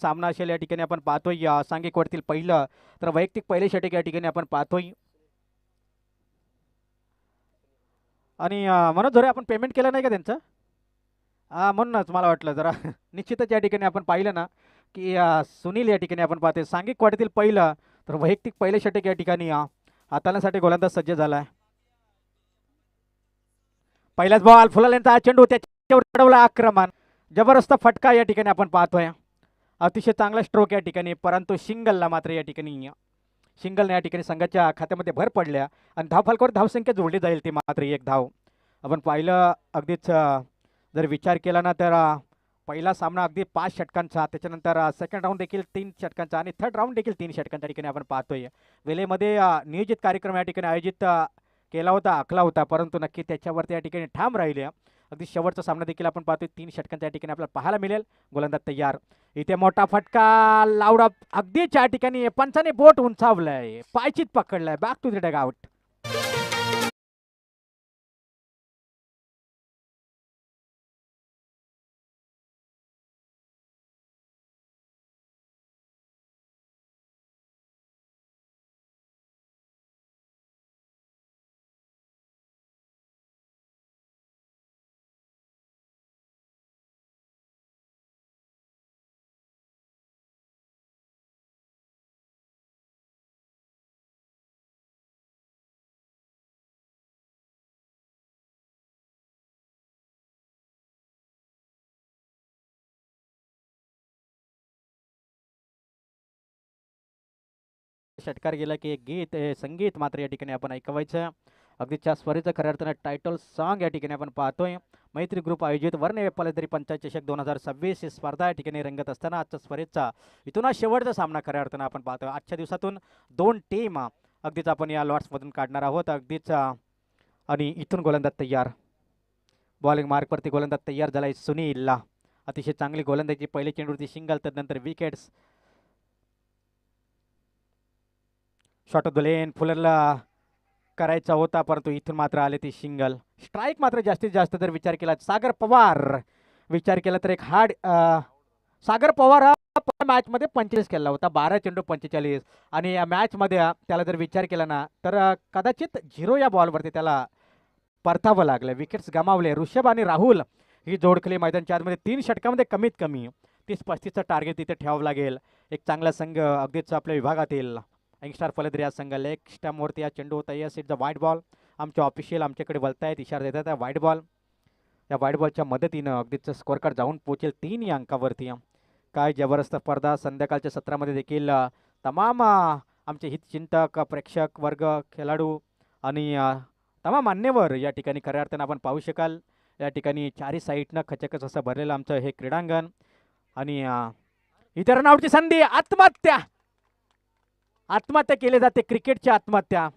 सामना असेल या ठिकाणी आपण पाहतोय सांघिक वरतील पहिलं तर वैयक्तिक पहिले षटक या ठिकाणी आपण पाहतोय आणि मनोज झोरे आपण पेमेंट केलं नाही का त्यांचं म्हणूनच मला वाटलं जरा निश्चितच या ठिकाणी आपण पाहिलं ना की सुनील या ठिकाणी आपण पाहतोय सांघिक वाटीतील पहिलं तर वैयक्तिक पहिले षटक या ठिकाणी हाताळण्यासाठी गोलंदाज सज्ज झालाय पहिलाच बॉल फुलाल्यांचा चेंडू त्याच्यावर चढवला आक्रमण जबरदस्त फटका या ठिकाणी आपण पाहतोय अतिशय चांगला स्ट्रोक या ठिकाणी परंतु सिंगलला मात्र या ठिकाणी सिंगलने या ठिकाणी संघाच्या खात्यामध्ये भर पडल्या आणि धावफलकावर धावसंख्या जोडली जाईल ती मात्र एक धाव आपण पाहिलं अगदीच जर विचार केला ना तर पहिला सामना अगदी 5 षटकांचा त्याच्यानंतर सेकंड राऊंड देखील 3 षटकांचा आणि थर्ड राऊंड देखील 3 षटकांच्या ठिकाणी आपण पाहतोय वेळेमध्ये नियोजित कार्यक्रम या ठिकाणी आयोजित केला होता आखला होता परंतु नक्की त्याच्यावरती या ठिकाणी ठाम राहिले अगदी शेवटचा सामना देखील आपण पाहतोय 3 षटकांच्या ठिकाणी आपल्याला पाहायला मिळेल गोलंदाज तयार इथे मोठा फटका लावडा अगदीच या ठिकाणी पंचाने बोट उंचावलंय पायचीत पकडलाय back to the dugout षटकार गेला की एक गीत संगीत मात्र या ठिकाणी आपण ऐकवायचं अगदीच्या स्वरीचं खऱ्या अर्थानं टायटल सॉन्ग या ठिकाणी आपण पाहतोय मैत्री ग्रुप आयोजित वर्ण पलदरी पंचायत चषक 2026 ही स्पर्धा या ठिकाणी रंगत असताना आजच्या स्पर्धेचा इथून हा शेवटचा सामना खऱ्या अर्थानं आपण पाहतोय आजच्या दिवसातून 2 टीम अगदीच आपण या लॉट्समधून काढणार आहोत अगदीच आणि इथून गोलंदाज तयार बॉलिंग मार्कवरती गोलंदाज तयार झालाय सुनीलला अतिशय चांगली गोलंदाजी पहिले चेंडूवरती सिंगल त्यानंतर wickets shot off the lane फुलरला करायचा होता परंतु इथून मात्र आले ती सिंगल स्ट्राईक मात्र जास्तीत जास्त जर विचार केला सागर पवार विचार केला तर एक हार्ड सागर पवार हा मॅचमध्ये 45 केला होता 12 चेंडू 45 आणि या मॅचमध्ये त्याला जर विचार केला ना तर कदाचित 0 या बॉलवरती त्याला परतावं लागलं विकेट्स गमावले ऋषभ आणि राहुल ही जोडखली मैदानच्या आतमध्ये 3 षटकामध्ये कमीत कमी 30-35चं टार्गेट तिथे ठेवावं लागेल एक चांगला संघ अगदीच आपल्या विभागातील यंगस्टार फलंदाज या संघ लेग स्टॅमवरती या चेंडू होता yes it's the white ball आमचे ऑफिशियल आमच्याकडे बोलतायत इशारा देतात व्हाईट बॉल या व्हाईट बॉलच्या मदतीनं अगदीच स्कोअर कार्ड जाऊन पोहोचेल 3 या अंकावरती काय जबरदस्त स्पर्धा संध्याकाळच्या सत्रामध्ये देखील तमाम आमचे हितचिंतक प्रेक्षक वर्ग खेळाडू आणि तमाम मान्यवर या ठिकाणी खऱ्या अर्थानं आपण पाहू शकाल या ठिकाणी चारही साईडनं खचखच असं भरलेलं आमचं हे क्रीडांगण आणि इतर रनआउटची संधी आत्महत्या केली जाते क्रिकेटची आत्महत्या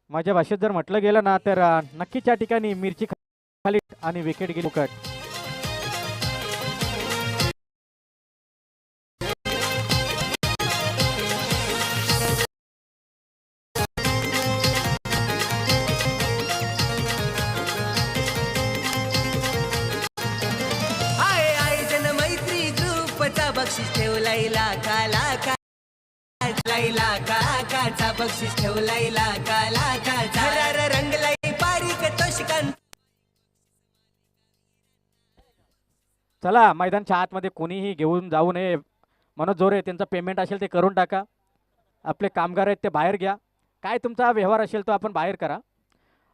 माझ्या भाषेत जर म्हटलं गेलं ना तर नक्कीच या ठिकाणी मिरची खाली आणि विकेट गेली फुकट बक्षीस ठेवलाय लाखा लाखा लाखाचा बक्षीस ठेवलाय लाखा लाखा रंगलाई पारिक तोषकांत चला मैदानच्या आतमध्ये कोणीही घेऊन जाऊ नये मनोज झोरे त्यांचं पेमेंट असेल ते करून टाका आपले कामगार आहेत ते बाहेर घ्या काय तुमचा व्यवहार असेल तो आपण बाहेर करा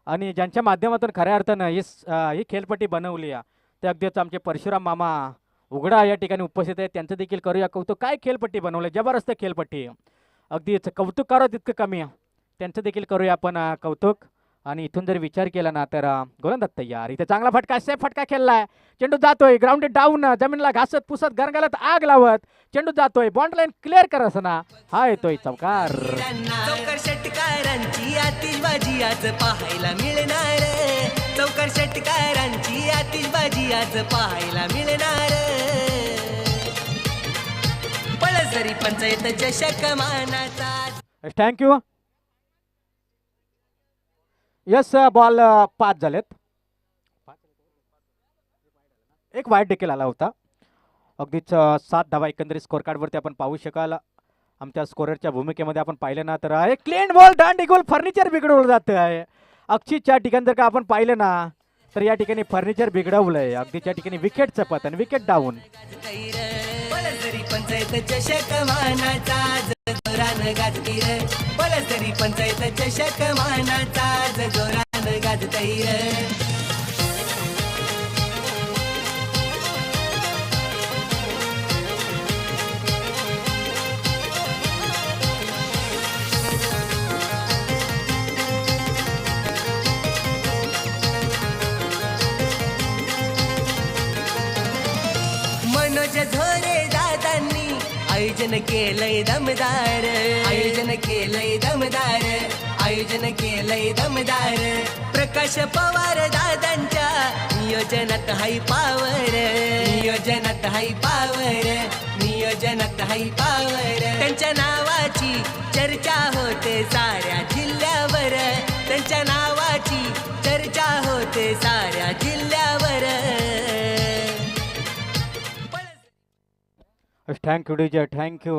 आणि ज्यांच्या माध्यमातून खऱ्या अर्थानं ही खेळपट्टी बनवली आहे ते अगदीच आमचे परशुराम मामा उघडा या ठिकाणी उपस्थित आहेत त्यांचं देखील करूया कौतुक काय खेळपट्टी बनवलं जबरदस्त खेळपट्टी अगदीच कौतुक करा तितकं कमी त्यांचं देखील करूया आपण कौतुक आणि इथून जर विचार केला ना तर गोलंदाज तयार इथे चांगला फटका सेफ फटका खेळलाय चेंडू जातोय ग्राउंडेड डाऊन जमीनला घासत पुसत गरगालत आग लावत चेंडू जातोय बॉन्ड लाईन क्लिअर कर असना हा येतोय चौकार चौकार षटकारांची आतिषबाजी आज पाहायला मिळणार चौकार षटकारांची आतिषबाजी आज पाहायला मिळणार पळसरी पंचायत चषक मानाचा थँक्यू यस बॉल 5 झालेत एक वाईट देखील आला होता अगदीच 7 धावा एकंदरीत स्कोर कार्डवरती आपण पाहू शकाल. आमच्या स्कोररच्या भूमिकेमध्ये आपण पाहिलं ना तर एक क्लीन बॉल दांडी गोल फर्निचर बिघडवलं जातं आहे. अक्षितच्या ठिकाणी जर का आपण पाहिलं ना तर या ठिकाणी फर्निचर बिघडवलंय. अगदीच या ठिकाणी विकेटचं पतन, विकेट डाऊन. पलसरी पंचायत चषक मानाचा जोरान गाजतीर, पलसरी पंचायत चषक मानाचा जोरान गाजतैर. मनोज झोरे दादांनी आयोजन केलंय दमदार, आयोजन केलंय दमदार, आयोजन केलंय दमदार. प्रकाश पवार दादांच्या नियोजनात हाय पावर, नियोजनात हाय पावर, नियोजनात हाय पावर. त्यांच्या नावाची चर्चा होते साऱ्या जिल्ह्यावर, त्यांच्या नावाची चर्चा होते साऱ्या जिल्ह्यावर. Thank you DJ, thank you.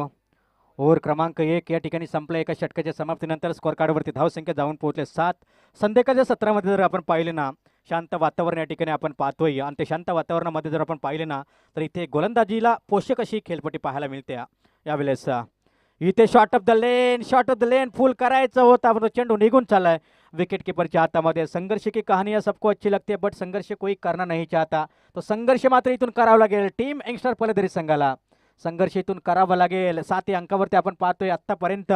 ओव्हर क्रमांक 1 या ठिकाणी संपला. एका षटकाच्या समाप्तीनंतर स्कोअर कार्डवरती धावसंख्या जाऊन पोहोचले 7. संध्याकाळच्या सत्रामध्ये जर आपण पाहिले ना शांत वातावरण या ठिकाणी आपण पाहतोय आणि ते शांत वातावरणामध्ये जर आपण पाहिले ना तर इथे गोलंदाजीला पोषक अशी खेळपट्टी पाहायला मिळते यावेळेस. इथे shot off the lane, shot off the लेन फुल करायचं होता पण चेंडू निघून चाललाय विकेट कीपरच्या हातामध्ये. संघर्ष की कहानी सबको अच्छी लगती है बट संघर्ष कोई करना नहीं चाहता. तो संघर्ष मात्र इथून करावा लागेल टीम यंगस्टर फलंदाजी संघाला. संघर्ष इथून करावा लागेल. 7 अंकावरती आपण पाहतोय आत्तापर्यंत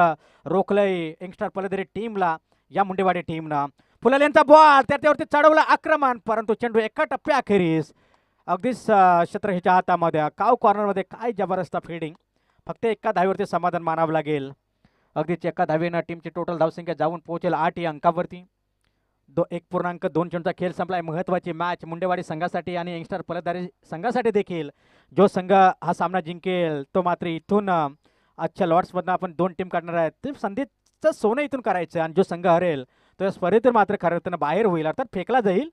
रोखलंय यंगस्टर फलंदाजी टीमला या मुंडेवाडी टीमनं. फुलाल यांचा बॉल त्याच्यावरती चढवला आक्रमण परंतु चेंडू एका टप्प्याखेरीस अगदीच शत्रहीच्या हातामध्ये. काव कॉर्नरमध्ये काय जबरदस्त फिल्डिंग. फक्त एका धावेवरती समाधान मानावं लागेल. अगदीच एका धावेनं टीमची टोटल धावसंख्या जाऊन पोहोचेल 8 या अंकावरती. 1.2 चेंडूचा खेळ संपलाय. महत्त्वाची मॅच मुंडेवाडी संघासाठी आणि यंगस्टर फलंदाजी संघासाठी देखील. जो संघ हा सामना जिंकेल तो मात्र इथून आजच्या लॉर्ड्समधनं आपण 2 टीम काढणार आहेत. ते संधीचं सोनं इथून करायचं आणि जो संघ हरेल तो या स्पर्धेतून मात्र खरं तर बाहेर होईल अर्थात फेकला जाईल.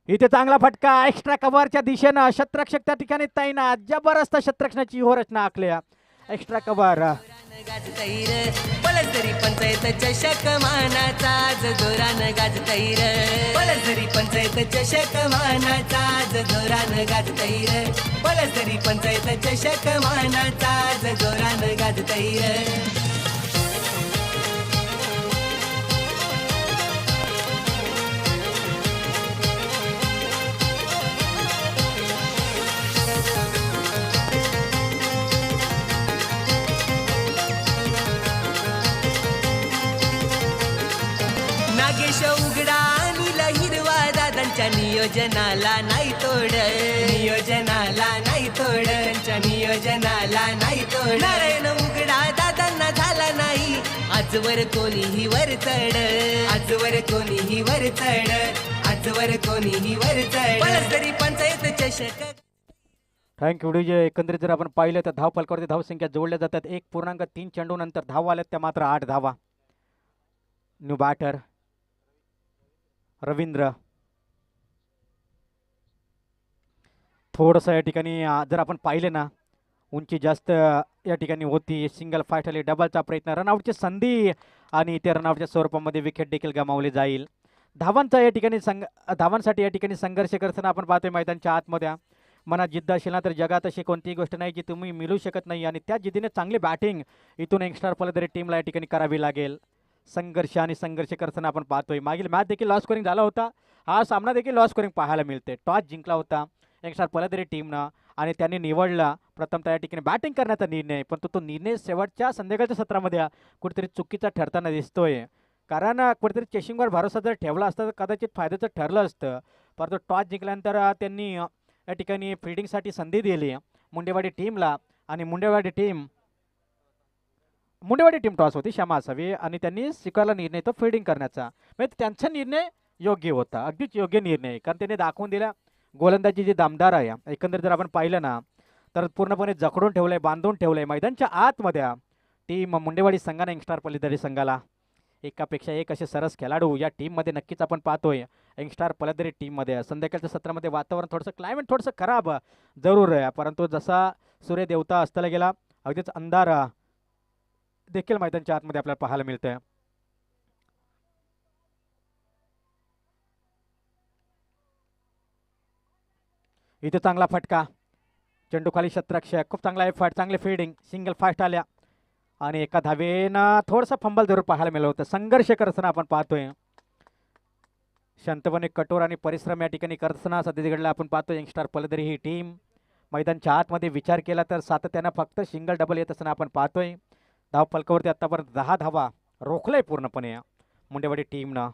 इथे चांगला फटका एक्स्ट्रा कव्हरच्या दिशेनं. शतरक्षक त्या ठिकाणी तैनात. जबरदस्त शतरक्षणाची हो रचना आखल्या. एक्स्ट्रा कव्हर पलसरी पंचायत चषक मानाचा जोरान गाजतैर, पलसरी पंचायत चषक मानाचा जोरान गाजतैर, पलसरी पंचायत चषक मानाचा जोरान गाजतैर. नागेश उघडा आणि हिरवा दादांच्या नियोजनाला नाही तोड, नियोजनाला नाही तोड, त्यांच्या नियोजनाला नाही तोड. नारायण उघडा दादांना झाला नाही आजवर कोणीही वर चढ, आजवर कोणीही वर चढ, आजवर कोणीही वर चढ. पलसरी पंचायत चषक. Thank you DJ. एकंदरीत जर आपण पाहिलं तर धाव फलकावरती धावसंख्या जोडल्या जातात. 1.3 चेंडू नंतर धावा आल्यात त्या मात्र 8 धावा. New batter Ravindra. थोडंसं या ठिकाणी जर आपण पाहिले ना उंची जास्त या ठिकाणी होती. सिंगल फाईट आली, डबलचा प्रयत्न, रनआउटची संधी आणि त्या रनआउटच्या स्वरूपामध्ये विकेट देखील गमावली जाईल. धावांचा या ठिकाणी धावांसाठी या ठिकाणी संघर्ष करताना आपण पाहतोय मैदानच्या आतमध्ये. मनात जिद्द असेल ना तर जगात अशी कोणतीही गोष्ट नाही जी तुम्ही मिळू शकत नाही आणि त्या जिद्दीने चांगली बॅटिंग इथून यंगस्टर फलंदाजी टीमला या ठिकाणी करावी लागेल. संघर्ष आणि संघर्ष करताना आपण पाहतोय. मागील मॅच देखील लॉस स्कोरिंग झाला होता. हा सामना देखील लॉस स्कोरिंग पाहायला मिळते. टॉस जिंकला होता यंगस्टर फलंदाजी टीमनं आणि त्यांनी निवडला प्रथमतः या ठिकाणी बॅटिंग करण्याचा निर्णय. पण तो निर्णय शेवटच्या संध्याकाळच्या सत्रामध्ये कुठेतरी चुकीचा ठरताना दिसतोय. कारण कुठेतरी चेसिंगवर भरोसा जर ठेवला असता तर कदाचित फायद्याचं ठरलं असतं. परंतु टॉस जिंकल्यानंतर त्यांनी या ठिकाणी फिल्डिंगसाठी संधी दिली मुंडेवाडी टीमला आणि मुंडेवाडी टीम टॉस होती क्षमा असावी आणि त्यांनी स्वीकारला निर्णय तो फिल्डिंग करण्याचा. म्हणजे त्यांचा निर्णय योग्य होता, अगदीच योग्य निर्णय. कारण त्यांनी दाखवून दिला गोलंदाजी जी दमदार आहे. एकंदरीत जर आपण पाहिलं ना तर पूर्णपणे जखडून ठेवलंय, बांधून ठेवलंय मैदानच्या आतमध्ये टीम मुंडेवाडी संघाने यंगस्टर फलंदाजी संघाला. एकापेक्षा एक असे सरस खेळाडू या टीममध्ये नक्कीच आपण पाहतोय. यंगस्टार पलदरी टीममध्ये संध्याकाळच्या सत्रामध्ये वातावरण थोडंसं क्लायमेट थोडंसं खराब जरूर आहे, परंतु जसा सूर्य देवता असताना गेला अगदीच अंधार देखील मैदानच्या आतमध्ये आपल्याला पाहायला मिळतंय. इथे चांगला फटका, चेंडू खाली शतरक्षक, खूप चांगला एफर्ट, चांगले फिल्डिंग, सिंगल फास्ट आल्या आणि एका धावेनं थोडंसं फंबल जरूर पाहायला मिळालं होतं. संघर्ष करताना आपण पाहतोय, शांतपणे कठोर आणि परिश्रम या ठिकाणी करताना सध्या घडला आपण पाहतोय. यंगस्टार पलदरी ही टीम मैदानच्या आतमध्ये विचार केला तर सातत्यानं फक्त सिंगल डबल येत असताना आपण पाहतोय. धाव फलकावरती आतापर्यंत 10 धावा रोखलंय पूर्णपणे मुंडेवाडी टीमनं.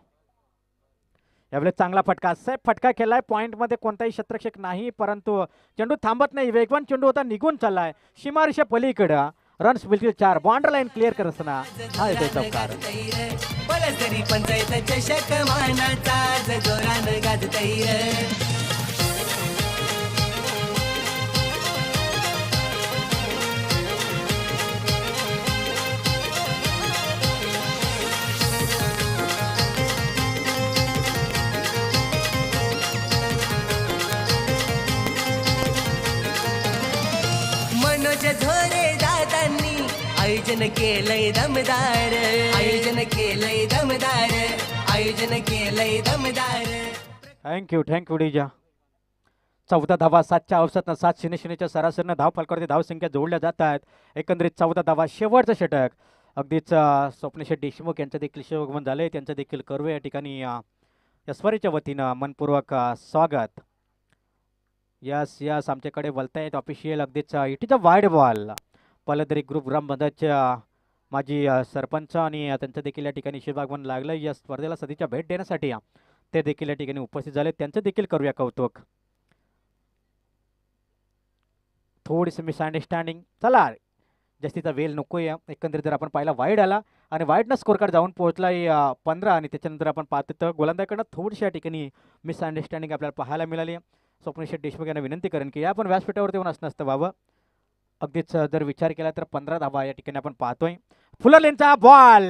यावेळेस चांगला फटका, सेफ फटका केलाय. पॉईंटमध्ये कोणताही शतरक्षक नाही, परंतु चेंडू थांबत नाही. वेगवान चेंडू होता, निघून चाललाय सीमारेषा पलीकडं. रन्स बिलकुल 4, बाउंड्री लाईन क्लिअर करत असताना हा येतोय चौकार. पलसरी पंचायत चषक मानाचा जोरान गाजतैर. मनोज झोरे दादांनी आयोजन केलंय दमदार, आयोजन केलंय दमदार, आयोजन केलंय दमदार. थँक्यू डीजा. 14 धावा 7च्या अवसरनं 7-0-0च्या सरासरीनं धाव फलकावरती धावसंख्या जोडल्या जात आहेत. एकंदरीत 14 धावा. शेवटचं षटक अगदीच स्वप्नील देशमुख यांचं देखील शुभगमन झालंय, त्यांचं देखील कर्वे या ठिकाणी यस्वरीच्या वतीनं मनपूर्वक स्वागत. यस आमच्याकडे बोलतायत ऑफिशियल. अगदीच इटीचा वाईड बॉल. पलदरी ग्रुप ग्रामपंचायतच्या माजी सरपंच आणि त्यांचं देखील या ठिकाणी शुभागमन लागलं. या स्पर्धेला सदिच्छा भेट देण्यासाठी ते देखील या ठिकाणी उपस्थित झाले, त्यांचं देखील करूया कौतुक. थोडीशी मिसअंडरस्टँडिंग, चला जास्तीचा वेळ नकोय. एकंदरीत जर आपण पाहिला वाईड आला आणि वाईडनं स्कोर कार्ड जाऊन पोहोचलाय 15 आणि त्याच्यानंतर आपण पाहतो तर गोलंदाजाकडनं थोडीशी या ठिकाणी मिसअंडरस्टँडिंग आपल्याला पाहायला मिळाली. स्वप्नील देशमुख यांना विनंती करेन की या पण व्यासपीठावरती येऊन असं नसतं व्हावं. अगदीच जर विचार केला तर 15 धावा या ठिकाणी आपण पाहतोय. फुलरलेनचा बॉल,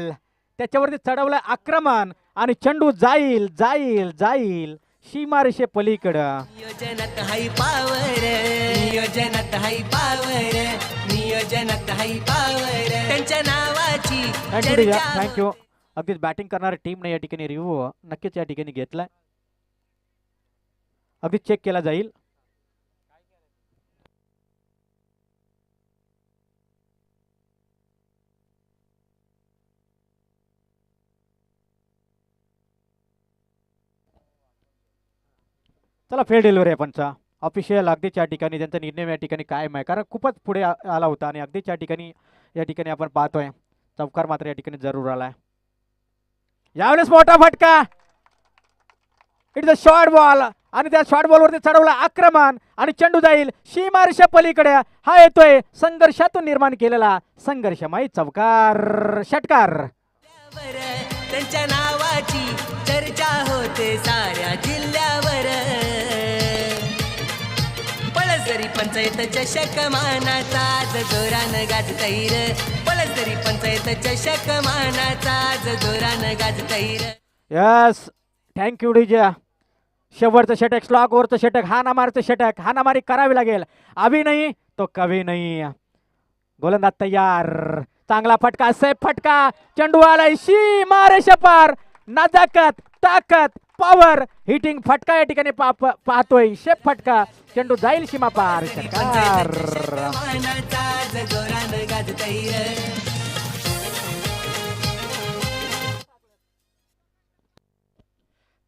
त्याच्यावरती चढवलं आक्रमण आणि चेंडू जाईल जाईल जाईल सीमारेषे पलीकडं. नियोजनात हाय पावर, नियोजनात हाय पावर, नियोजनात हाय पावर. त्यांच्या नावाची थँक्यू. अगदीच बॅटिंग करणाऱ्या टीमने या ठिकाणी रिव्ह्यू नक्कीच या ठिकाणी घेतलाय, अगदी चेक केला जाईल. चला फेल डिलिव्हरी आहे पंचा ऑफिशियल. अगदीच या ठिकाणी त्यांचा निर्णय या ठिकाणी कायम आहे, कारण खूपच पुढे आला होता आणि अगदीच या ठिकाणी आपण पाहतोय चौकार मात्र या ठिकाणी जरूर आलाय. यावेळेस मोठा फटका, इट्स अ शॉर्ट बॉल आणि त्या शॉर्ट बॉलवरती चढवला आक्रमण आणि चेंडू जाईल सीमारेषा पलीकडे. हा येतोय संघर्षातून निर्माण केलेला संघर्षमय चौकार, षटकार. त्यांच्या नावाची चर्चा होते साऱ्या जिल्ह्यावर. पळसरी पंचायत चषक मानाचा जोरान गाजतैर, पळसरी पंचायत चषक मानाचा जोरान गाजतैर. Yes thank you DJ. शेवटचं षटक, स्लॉग ओव्हरचं षटक, हाणामारीचं षटक, हाणामारी करावी लागेल. अभी नाही तो कभी नाही. गोलंदाज तयार, चांगला फटका, सेफ फटका, चेंडू आलाय सीमारेषा पार. नजाकत, ताकद, पॉवर, हिटिंग फटका या ठिकाणी पाहतोय. शेफ फटका, चेंडू जाईल सीमा पार. षटकार.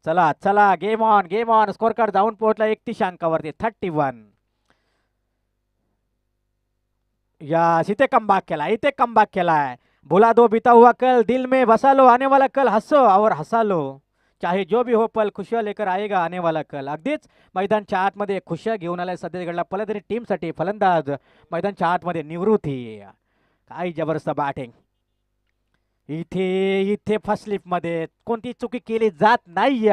चला चला गेम ऑन. स्कोर कार्ड जाऊन पोहोचला 31 अंकावरती 31. यस इथे कमबॅक केलाय. भुला दो बीता हुआ कल, दिल में बसा लो, आने वाला कल हंसो और हंसा लो, चाहे जो भी हो पल, खुशियां लेकर आएगा आने वाला कल. अगदीच मैदानच्या आतमध्ये खुशिया घेऊन आलाय सध्या घडला पलदरी टीमसाठी फलंदाज. मैदानच्या आतमध्ये निवृत्ती, काय जबरदस्त बॅटिंग. इथे फर्स्ट स्लिप मध्ये कोणती चुकी केली जात नाही.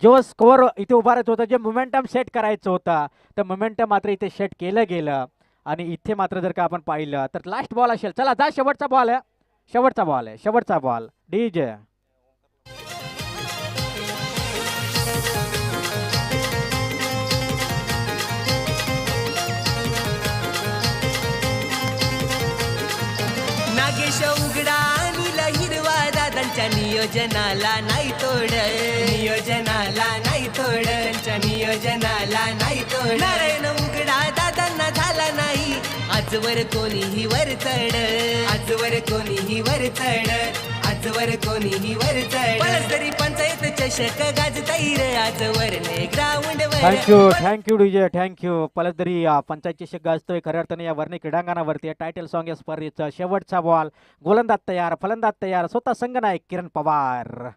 जो स्कोअर इथे उभारायचं होतं, जे मोमेंटम सेट करायचं होतं, तर मोमेंटम मात्र इथे सेट केलं गेलं. आणि इथे मात्र जर का आपण पाहिलं तर लास्ट बॉल असेल. चला जा शेवटचा बॉल आहे, शेवटचा बॉल डीजे. त्यांच्या नियोजनाला नाही तोड, नियोजनाला नाही तोड, त्यांच्या नियोजनाला नाही तोड. नारायण उघडा दादांना झाला नाही आजवर कोणीही वर चढ, आजवर कोणीही वर चढ, आजवर कोणीही वर चढ. पळसदरी पंचायत चषक गाजताईर आजवर ग्राउंड वर. Thank you DJ, thank you. Palasdari panchayat चषक गाजतोय खऱ्या अर्थाने या वर्णी क्रीडांगणावरती. टायटल सॉंग या स्पर्धेचा शेवटचा बॉल. गोलंदाज तयार, फलंदाज तयार. स्वतः संघनायक किरण पवार.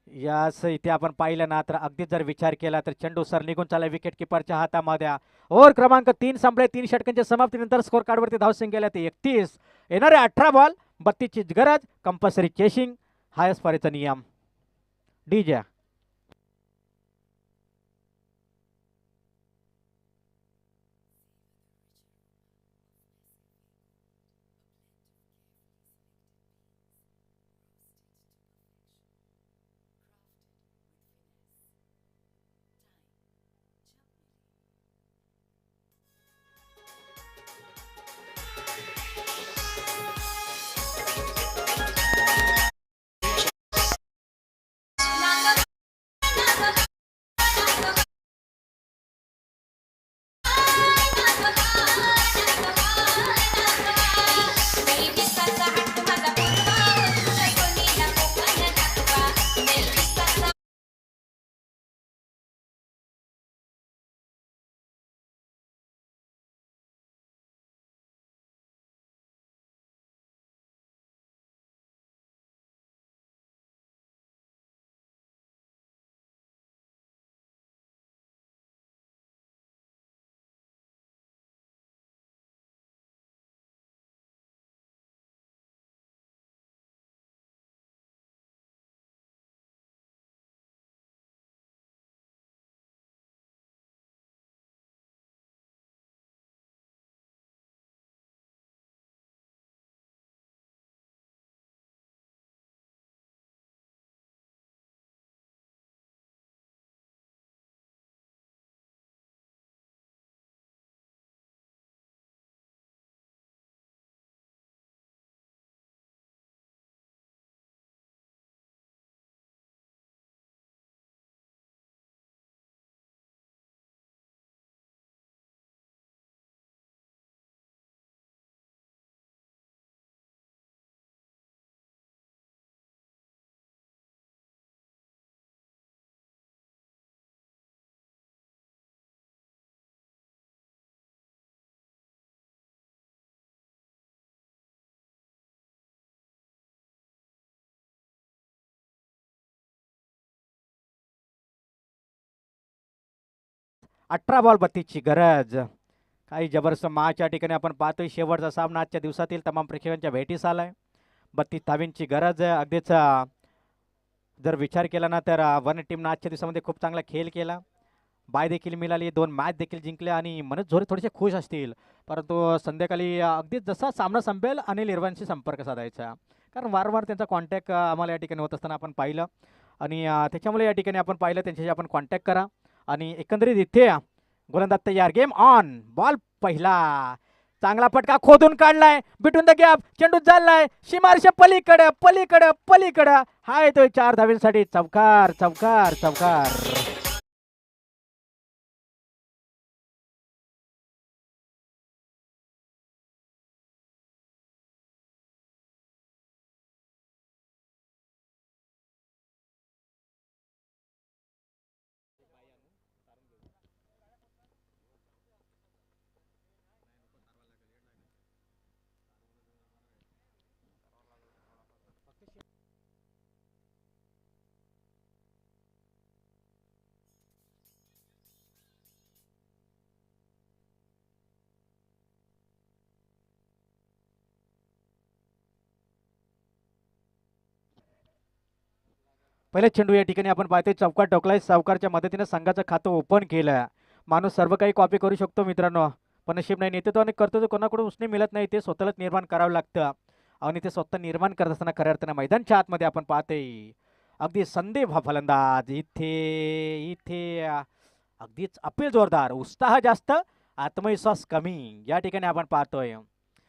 यास इथे आपण पाहिलं ना तर अगदीच जर विचार केला तर चेंडू सर निघून चालला विकेट किपरच्या हातामध्ये. ओव्हर क्रमांक 3 संपले. 3 षटकांच्या समाप्तीनंतर स्कोर कार्डवरती धावसंख्या गेल्या ते 31. येणारे 18 बॉल 32 ची गरज. कंपल्सरी चेसिंग हा या स्पर्धेचा नियम. डीजे. अठरा बॉल 32 ची गरज. काही जबरदस्त मॅच या ठिकाणी आपण पाहतोय. शेवटचा सामना आजच्या दिवसातील तमाम प्रेक्षकांच्या भेटीस आलाय. 32 धावींची गरज आहे. अगदीच जर विचार केला ना तर वन टीमनं आजच्या दिवसामध्ये खूप चांगला खेळ केला. बाय देखील मिळाली. 2 मॅच देखील जिंकल्या आणि मनोज झोरे थोडेसे खुश असतील. परंतु संध्याकाळी अगदीच जसा सामना संपेल अनिल इरवानशी संपर्क साधायचा. कारण वारंवार त्यांचा कॉन्टॅक्ट आम्हाला या ठिकाणी होत असताना आपण पाहिलं. आणि त्याच्यामुळे या ठिकाणी आपण पाहिलं त्यांच्याशी आपण कॉन्टॅक्ट करा. आणि एकंदरीत इथे गोलंदाज तयार. Game on. बॉल पहिला. चांगला फटका खोदून काढलाय. Between the gap. चेंडू चाललाय सीमारेषे पलीकडे पलीकडे पलीकडे. हा येतोय 4 धावींसाठी. चौकार चौकार चौकार. पहिले चेंडू या ठिकाणी आपण पाहतोय चौकार टोकलाय. सावकारच्या मदतीने संघाचं खातं ओपन केलं. माणूस सर्व काही कॉपी करू शकतो मित्रांनो, पण नशीब नाही. नेतृत्व आणि कर्तृत्व कोणाकडून उसने मिळत नाही. ते स्वतःलाच निर्माण करावं लागतं. आणि ते स्वतः निर्माण करत असताना खऱ्या अर्थानं मैदानच्या आतमध्ये आपण पाहतोय अगदी संदीप हा फलंदाज. इथे इथे अगदीच अपील जोरदार. उत्साह जास्त, आत्मविश्वास कमी या ठिकाणी आपण पाहतोय.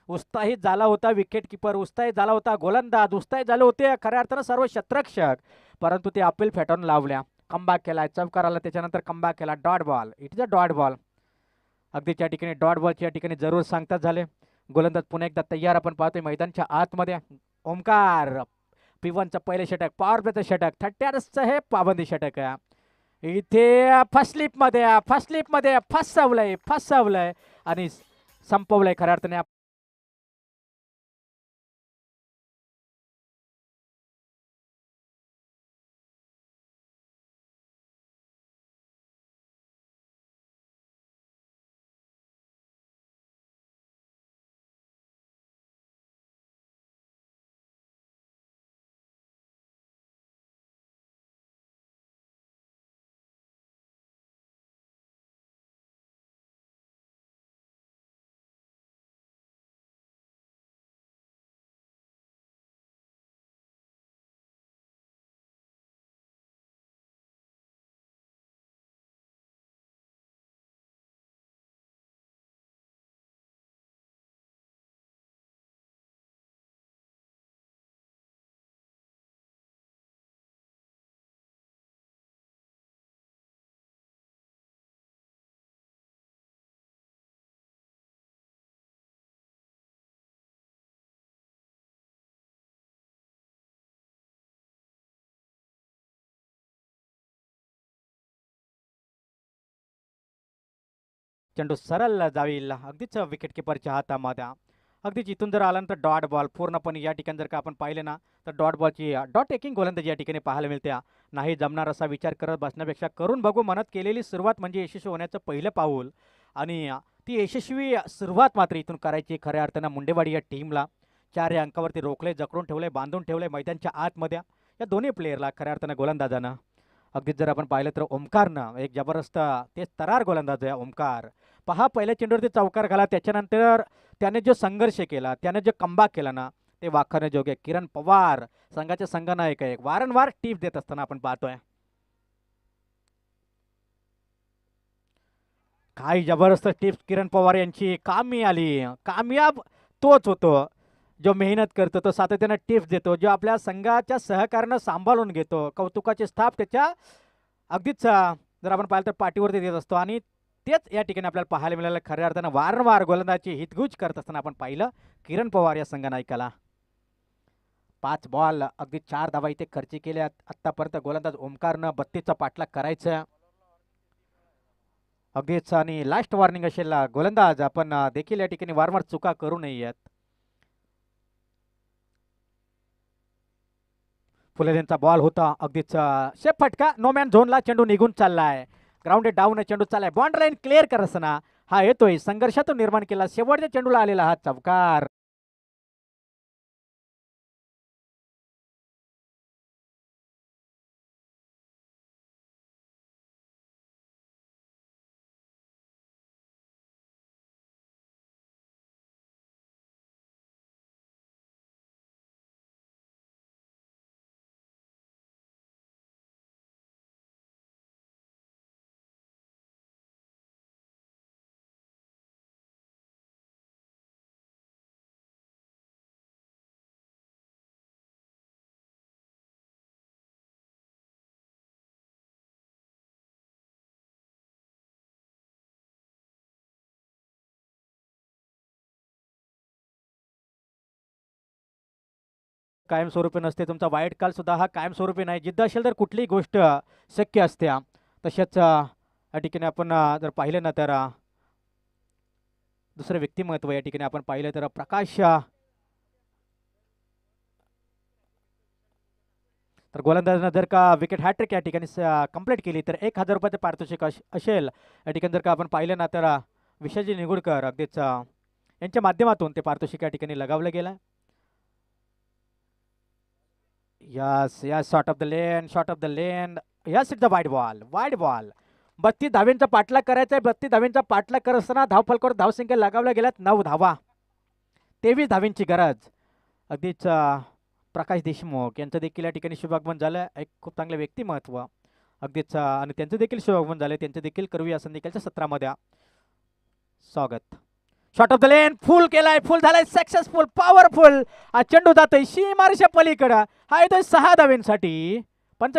उत्साहित झाला होता विकेट किपर, उत्साहित झाला होता गोलंदाज, उत्साहित झाले होते खऱ्या अर्थानं सर्व क्षेत्ररक्षक, परंतु ते अपील फेटाळून लावल्या. कमबॅक केला, चौकार आला, त्याच्यानंतर कमबॅक केला. Dot ball, it is a dot ball. अगदी त्या ठिकाणी डॉट बॉलच्या या ठिकाणी जरूर सांगतात झाले. गोलंदाज पुन्हा एकदा तयार आपण पाहतोय मैदानच्या आतमध्ये. ओमकार P1चं पहिले षटक, पॉवर प्लेचं षटक, 30 हे पाबंदी षटक. इथे फर्स्ट स्लिपमध्ये फसवलंय आणि संपवलंय खऱ्या अर्थाने. चेंडू सरळ जाईल अगदीच विकेट किपरच्या हातामध्ये. अगदीच इथून जर आल्यानंतर डॉट बॉल पूर्णपणे या ठिकाणी जर का आपण पाहिले ना तर डॉट बॉलची डॉट टेकिंग गोलंदाजी या ठिकाणी पाहायला मिळते. नाही जमणार असा विचार करत बसण्यापेक्षा करून बघू म्हणत केलेली सुरुवात म्हणजे यशस्वी होण्याचं पहिलं पाऊल, आणि ती यशस्वी सुरुवात मात्र इथून करायची खऱ्या अर्थानं मुंडेवाडी या टीमला. 4 या अंकावरती रोखले, जकरून ठेवले, बांधून ठेवले मैदानच्या आतमध्ये या दोन्ही प्लेयरला खऱ्या अर्थानं गोलंदाजानं. अगदीच जर आपण पाहिलं तर ओमकारनं एक जबरदस्त ते तरार गोलंदाज आहे ओमकार. पहा पहिल्या चेंडूवरती चौकार घाला, त्याच्यानंतर त्याने जो संघर्ष केला, त्याने जो कमबॅक केला ना ते वाखाणण्याजोगे. किरण पवार संघाचे संघनायक आहे, वारंवार टिप्स देत असताना आपण पाहतोय. काय जबरदस्त टिप्स किरण पवार यांची कामी आली. कामयाब तोच होतो जो मेहनत करतो, तो सातत्यानं टिप्स देतो, जो आपल्या संघाच्या सहकार्यानं सांभाळून घेतो. कौतुकाचे स्थाप त्याच्या अगदीच जर आपण पाहिलं तर पाठीवरती देत असतो, आणि तेच या ठिकाणी आपल्याला पाहायला मिळालं. खऱ्या अर्थानं वारंवार गोलंदाजी हितगुज करत असताना आपण पाहिलं किरण पवार या संघनायकाला. 5 बॉल अगदी 4 धावा इथे खर्ची केल्यात आत्तापर्यंत. गोलंदाज ओमकारनं 32चा पाठलाग करायचा अगदीच, आणि लास्ट वॉर्निंग असेल गोलंदाज आपण देखील या ठिकाणी वारंवार चुका करू नयेत. फुलेंचा बॉल होता अगदीच शेप फटका, नो मॅन झोनला चेंडू निघून चाललाय. ग्राउंडेड डाऊन चेंडू चाललाय, बॉन्ड लाईन क्लिअर करत असताना हा येतोय संघर्षातून निर्माण केला शेवटच्या चेंडूला आलेला हा चौकार. कायमस्वरूपी नसते, तुमचा वाईट काल सुद्धा हा कायमस्वरूपी नाही. जिद्द असेल तर कुठलीही गोष्ट शक्य असते. तसेच या ठिकाणी आपण जर पाहिलं ना तर दुसरं व्यक्तिमत्व या ठिकाणी आपण पाहिलं तर प्रकाश, तर गोलंदाजानं जर का विकेट हॅट्रिक या ठिकाणी कंप्लीट केली तर 1000 रुपयाचे पारितोषिक असेल. या ठिकाणी जर का आपण पाहिलं ना तर विशाजी निगुडकर अगदीच यांच्या माध्यमातून ते पारितोषिक या ठिकाणी लगावलं गेलं. Yes yes, shot off the lane, yes it's the wide ball. 32 धावेंचा पाठलाग करायचा आहे. 32 धावेंचा पाठलाग करत असताना धावफलकावर धावसंख्या लगावल्या गेल्यात 9 धावा, 23 धावेंची गरज. अगदीच प्रकाश देशमुख यांचं देखील या ठिकाणी शुभागमन झालं, एक खूप चांगलं व्यक्तिमत्व अगदीच, आणि त्यांचं देखील शुभागमन झालं. त्यांचं देखील करूया संधिकालच्या सत्रामध्ये स्वागत. शॉट ऑफ द लेन फुल केलाय, फुल झालाय, सक्सेसफुल, पॉवरफुल. हा चेंडू जातोय सीमारेषा पलीकडं. हा येतोय 6 धावेंसाठी. पंच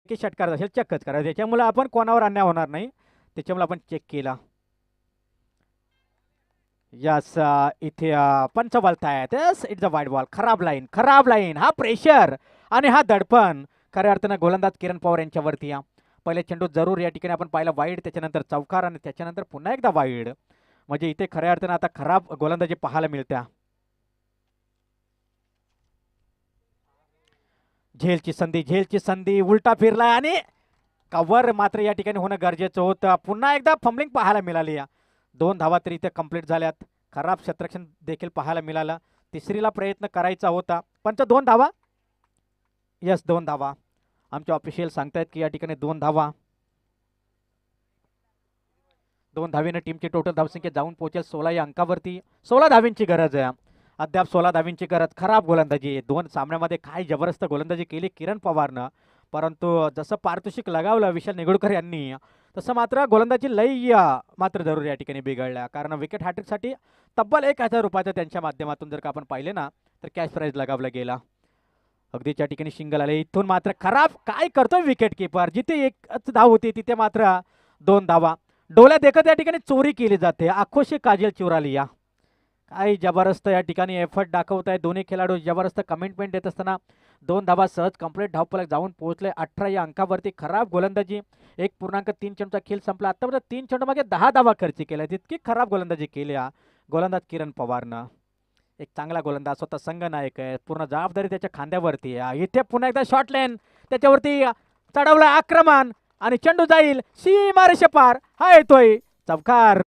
की षटकार असेल चेकच करा, त्याच्यामुळे आपण कोणावर अन्याय होणार नाही, त्याच्यामुळे आपण चेक केला. यस इथे पंच बोलतायत. Yes it's a wide ball. खराब लाईन, खराब लाईन. हा प्रेशर आणि हा दडपण खऱ्या अर्थानं गोलंदाज किरण पवार यांच्यावरती या. पहिले चेंडू जरूर या ठिकाणी आपण पाहिला वाईड, त्याच्यानंतर चौकार आणि त्याच्यानंतर पुन्हा एकदा वाईड. म्हणजे इथे खऱ्या अर्थानं आता खराब गोलंदाजी पाहायला मिळत्या. झेलची संधी, झेलची संधी, उलटा फिरलाय आणि कव्हर मात्र या ठिकाणी होणं गरजेचं होतं. पुन्हा एकदा फंबलिंग पाहायला मिळाली. या 2 धावा तरी इथे कंप्लीट झाल्यात. खराब क्षेत्ररक्षण देखील पाहायला मिळालं. तिसरीला प्रयत्न करायचा होता. पंच 2 धावा. यस 2 धावा. आमचे ऑफिशियल सांगतायत की या ठिकाणी 2 धावा. 2 धावेनं टीमची टोटल धावसंख्या जाऊन पोहोचेल 16 या अंकावरती. 16 धावींची गरज आहे. अद्याप 16 धावींची गरज. खराब गोलंदाजी. 2 सामन्यामध्ये काय जबरदस्त गोलंदाजी केली किरण पवारनं, परंतु जसं पारितोषिक लगावलं विशाल निगुडकर यांनी, तसं मात्र गोलंदाजी लय मात्र जरूर या ठिकाणी बिघडल्या. कारण विकेट हॅट्रिकसाठी तब्बल 1,000 रुपयाचं त्यांच्या माध्यमातून जर का आपण पाहिले ना, तर कॅश प्राईज लगावला गेला. अगदीच्या ठिकाणी शिंगल आले. इथून मात्र खराब काय करतोय विकेट किपर. जिथे एकच धाव होती तिथे मात्र 2 धावा. डोल्या देखत या ठिकाणी चोरी केली जाते. आखोशी काजल चुराली. या काय जबरदस्त या ठिकाणी एफर्ट दाखवत आहे दोन्ही खेळाडू. जबरदस्त कमिटमेंट देत असताना 2 धावा सहज कंप्लीट धावफलक जाऊन पोहोचले 18 या अंकावरती. खराब गोलंदाजी. 1.3 चेंडूचा खेळ संपला. आतापर्यंत 3 चेंडू मागे 10 धावा खर्च केल्या. तितकी खराब गोलंदाजी केल्या गोलंदाज किरण पवारनं. एक चांगला गोलंदाज, स्वतः संघनायक आहे, पूर्ण जबाबदारी त्याच्या खांद्यावरती आहे. इथे पुन्हा एकदा शॉर्ट लाईन त्याच्यावरती चढवलं आक्रमण आणि चेंडू जाईल सीमारेषा पार. हा येतोय चौकार.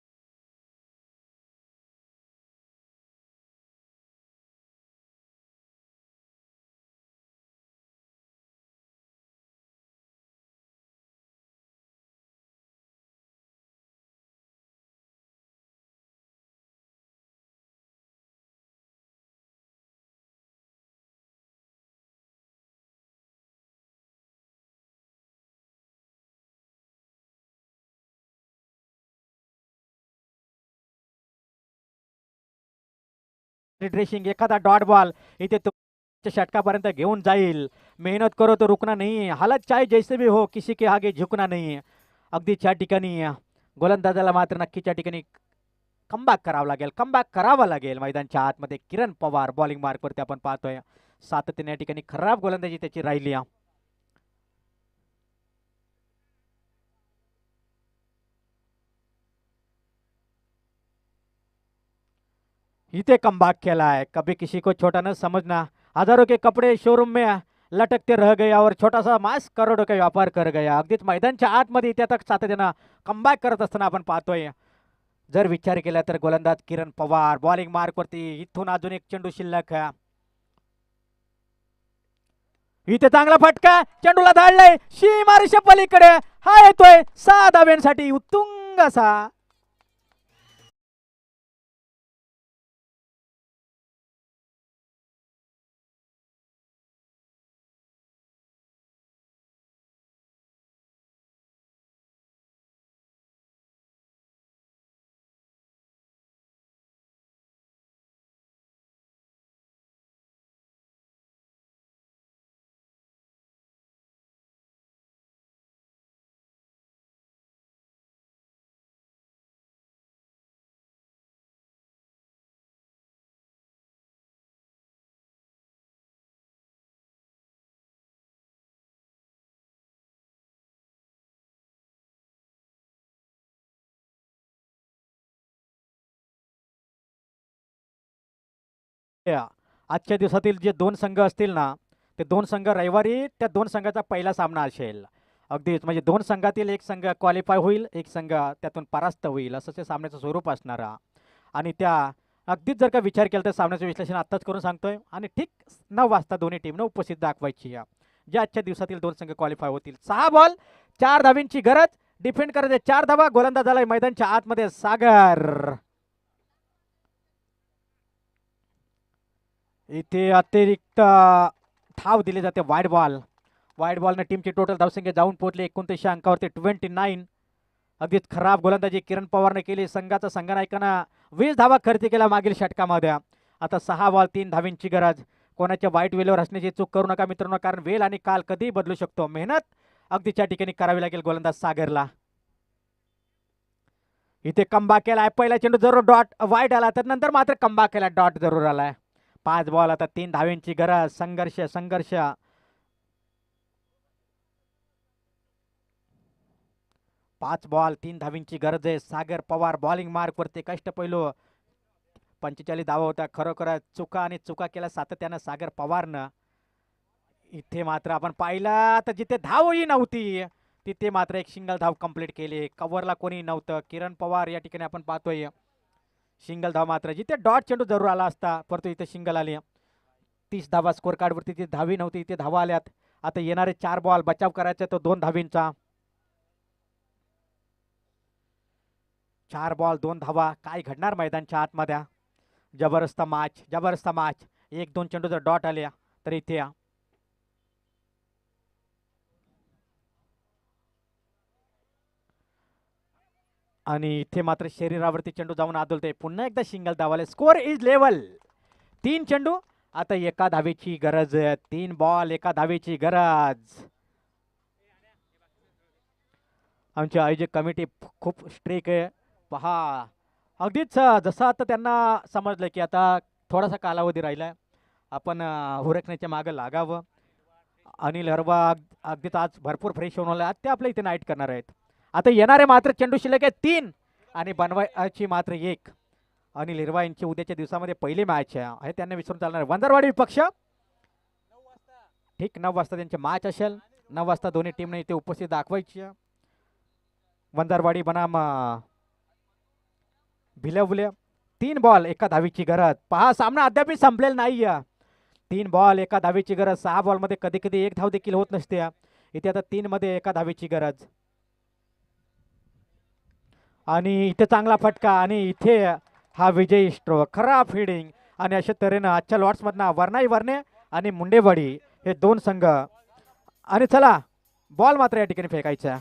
ड्रेसिंग एखादा डॉट बॉल इथे षटकापर्यंत घेऊन जाईल. मेहनत करो तो रुकना नहीं, हालत चाहे जैसे भी हो, किसी के आगे झुकना नहीं. अगदी त्या ठिकाणी गोलंदाजाला मात्र नक्कीच्या ठिकाणी कमबॅक करावं लागेल, कमबॅक करावं लागेल. मैदानच्या आतमध्ये किरण पवार बॉलिंग मार्कवरती आपण पाहतोय. सातत्याने या ठिकाणी खराब गोलंदाजी त्याची राहिली. इथे कमबैक खेला है. कभी किसी को छोटा न समझना. हजारों के कपड़े शोरूम में लटकते रह गया और छोटा सा मास्क करोडों का व्यापार कर गया. अगदीच मैदानच्या आतमध्ये इथे आता सातत्यानं कमबॅक करत असताना आपण पाहतोय. जर विचार केला तर गोलंदाज किरण पवार बॉलिंग मार्कवरती. इथून अजून एक चेंडू शिल्लक. इथे चांगला फटका, चेंडूला धाडलाय सीमारेषा पलीकडे. हा येतोय 6 धाव्यांसाठी उत्तुंग असा. आजच्या दिवसातील जे दोन संघ असतील ना, ते दोन संघ रविवारी त्या दोन संघाचा पहिला सामना असेल. अगदीच म्हणजे दोन संघातील एक संघ क्वालिफाय होईल, एक संघ त्यातून परास्त होईल, असं ते सामन्याचं स्वरूप असणार. आणि त्या अगदीच जर का विचार केला तर सामन्याचं विश्लेषण आत्ताच करून सांगतोय. आणि ठीक 9 वाजता दोन्ही टीमनं उपस्थित दाखवायची ज्या आजच्या दिवसातील दोन संघ क्वालिफाय होतील. 6 बॉल 4 धावींची गरज. डिफेंड करायचे 4 धावा. गोलंदाज झालाय मैदानच्या आतमध्ये सागर. इथे अतिरिक्त धाव दिली जाते वाईड बॉल. वाईड बॉलने टीमची टोटल धावसंख्या जाऊन पोहोचली 29 अंकावरती 29. अगदीच खराब गोलंदाजी किरण पवारने केली. संघाचा संघनायकानं 20 धावा खर्च केला मागील षटकामध्ये. आता 6 बॉल 3 धावींची गरज. कोणाच्या वाईट वेळेवर असण्याची चूक करू नका मित्रांनो, कारण वेळ आणि काल कधीही बदलू शकतो. मेहनत अगदीच्या ठिकाणी करावी लागेल गोलंदाज सागरला. इथे कमबॅक केलाय. पहिला चेंडू जरूर डॉट वाईड आला, तर नंतर मात्र कमबॅक केला, डॉट जरूर आलाय. 5 बॉल आता 3 धावींची गरज. संघर्ष संघर्ष. 5 बॉल 3 धावींची गरज आहे. सागर पवार बॉलिंग मार्क वरती कष्ट पहिलो. 45 धावा होत्या. खरोखर चुका आणि चुका केल्या सातत्यानं सागर पवारनं. इथे मात्र आपण पाहिलं तर जिथे धावही नव्हती तिथे मात्र एक सिंगल धाव कंप्लीट केली. कव्हरला कोणी नव्हतं. किरण पवार या ठिकाणी आपण पाहतोय. सिंगल धाव मात्र जिथे डॉट चेंडू जरूर आला असता, परंतु इथे सिंगल आली. 30 धावा स्कोर कार्डवरती तिथे धावी नव्हती, इथे धावा आल्यात. आता येणारे 4 बॉल बचाव करायचा तो 2 धावींचा. 4 बॉल 2 धावा. काय घडणार मैदानच्या आतमध्ये? जबरदस्त मॅच, जबरदस्त मॅच. 1-2 चेंडू जर डॉट आले तर इथे आणि इथे मात्र शरीरावरती चेंडू जाऊन आदळतोय. पुन्हा एकदा सिंगल धावाले. Score is level. 3 चेंडू आता एका धावेची गरज. 3 बॉल 1 धावेची गरज. आमची आयोजक कमिटी खूप स्ट्रिक आहे. पहा अगदीच जसं आता त्यांना समजलं की आता थोडासा कालावधी राहिलाय, आपण हुरकण्याच्या मागं लागावं. अनिल हरवा अगदीच आज भरपूर फ्रेश होऊन आला. ते आपल्या इथे नाईट करणार आहेत. आता येणारे मात्र चेंडू शिल्लक आहे 3 आणि बनवायची मात्र 1. अनिल हिरवा यांची उद्याच्या दिवसामध्ये पहिली मॅच आहे, त्यांना विसरून चालणार. वंजारवाडी विपक्ष ठीक 9 वाजता त्यांची मॅच असेल. 9 वाजता दोन्ही टीमने इथे उपस्थित दाखवायची. वंजारवाडी बनाम भिलवले. 3 बॉल 1 धावीची गरज. पहा सामना अद्याप संपलेला नाहीये. 3 बॉल 1 धावीची गरज. 6 बॉल मध्ये कधी कधी 1 धाव देखील होत नसते. इथे आता 3 मध्ये 1 धावीची गरज. आणि इथे चांगला फटका आणि इथे हा विजयी स्ट्रोक. खरा फिल्डिंग आणि अशा तऱ्हेनं आजच्या लॉट्स मधनं वर्णाई वर्णे आणि मुंडेवाडी हे 2 संघ. आणि चला बॉल मात्र या ठिकाणी फेकायचा.